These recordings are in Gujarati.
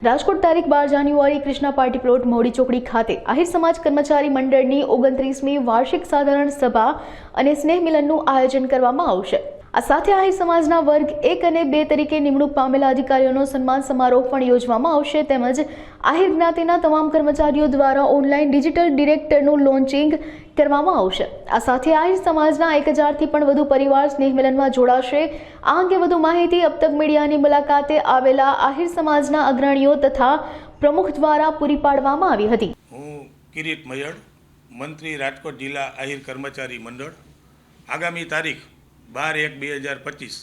રાજકોટ તારીખ 12 જાન્યુઆરી કૃષ્ણા પાર્ટી પ્લોટ મોવડી ચોકડી ખાતે આહિર સમાજ કર્મચારી મંડળની 29મી વાર્ષિક સાધારણ સભા અને સ્નેહ મિલનનું આયોજન કરવામાં આવશે। આ સાથે આહિર સમાજના વર્ગ 1 અને 2 તરીકે નિમણૂક પામેલા અધિકારીઓનો સન્માન સમારોહ પણ યોજવામાં આવશે તેમજ આહિર જ્ઞાતિના તમામ કર્મચારીઓ દ્વારા ઓનલાઈન ડિજિટલ ડિરેક્ટરનું લોન્ચિંગ કરવામાં આવશે। આ સાથે આહિર સમાજના 1000થી પણ વધુ પરિવાર સ્નેહ મિલનમાં જોડાશે। આ અંગે વધુ માહિતી અબ તક મીડિયાની મુલાકાતે આવેલા આહિર સમાજના અગ્રણીઓ તથા પ્રમુખ દ્વારા પૂરી પાડવામાં આવી હતી। હું કિરીટ મયડ, મંત્રી રાજકોટ જિલ્લા આહિર કર્મચારી મંડળ, આગામી તારીખ 12/1/2025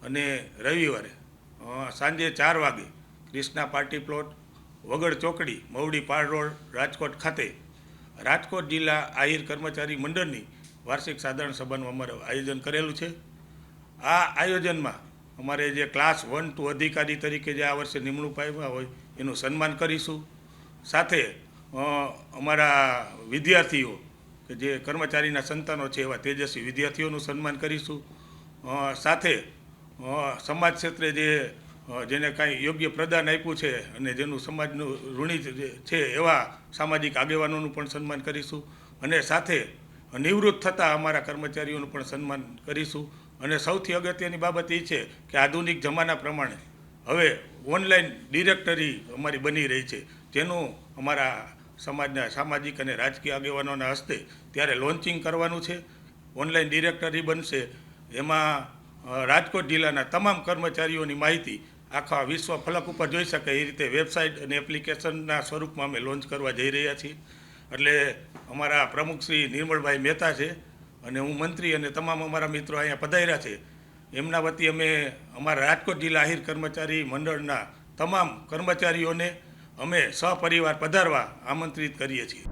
અને રવિવારે સાંજે 4 વાગે કૃષ્ણા પાર્ટી પ્લોટ વગડ ચોકડી મોવડી પાર રોડ રાજકોટ ખાતે રાજકોટ જિલ્લા આહિર કર્મચારી મંડળની વાર્ષિક સાધારણ સભાનું અમારે આયોજન કરેલું છે। આ આયોજનમાં અમારે જે ક્લાસ 1 to અધિકારી તરીકે જે આ વર્ષે નિમણૂક પામ્યા હોય એનું સન્માન કરીશું। સાથે અમારા વિદ્યાર્થીઓ કે જે કર્મચારીના સંતાનો છે એવા તેજસ્વી વિદ્યાર્થીઓનું સન્માન કરીશું। સાથે સમાજ ક્ષેત્રે જેને કાંઈ યોગ્ય પ્રદાન આપ્યું છે અને જેનું સમાજનું ઋણી છે એવા સામાજિક આગેવાનોનું પણ સન્માન કરીશું અને સાથે નિવૃત્ત થતા અમારા કર્મચારીઓનું પણ સન્માન કરીશું। અને સૌથી અગત્યની બાબત એ છે કે આધુનિક જમાના પ્રમાણે હવે ઓનલાઈન ડિરેક્ટરી અમારી બની રહી છે, જેનું અમારા સમાજના સામાજિક અને રાજકીય આગેવાનોના હસ્તે ત્યારે લોન્ચિંગ કરવાનું છે। ઓનલાઈન ડિરેક્ટરી બનશે, એમાં રાજકોટ જિલ્લાના તમામ કર્મચારીઓની માહિતી આખા વિશ્વ ફલક ઉપર જોઈ શકે એ રીતે વેબસાઇટ અને એપ્લિકેશનના સ્વરૂપમાં અમે લોન્ચ કરવા જઈ રહ્યા છીએ। એટલે અમારા પ્રમુખ શ્રી નિર્મળભાઈ મહેતા છે અને હું મંત્રી અને તમામ અમારા મિત્રો અહીંયા પધાર્યા છે, એમના વતી અમે અમારા રાજકોટ જિલ્લા આહિર કર્મચારી મંડળના તમામ કર્મચારીઓને અમે સહપરિવાર પધારવા આમંત્રિત કરીએ છીએ।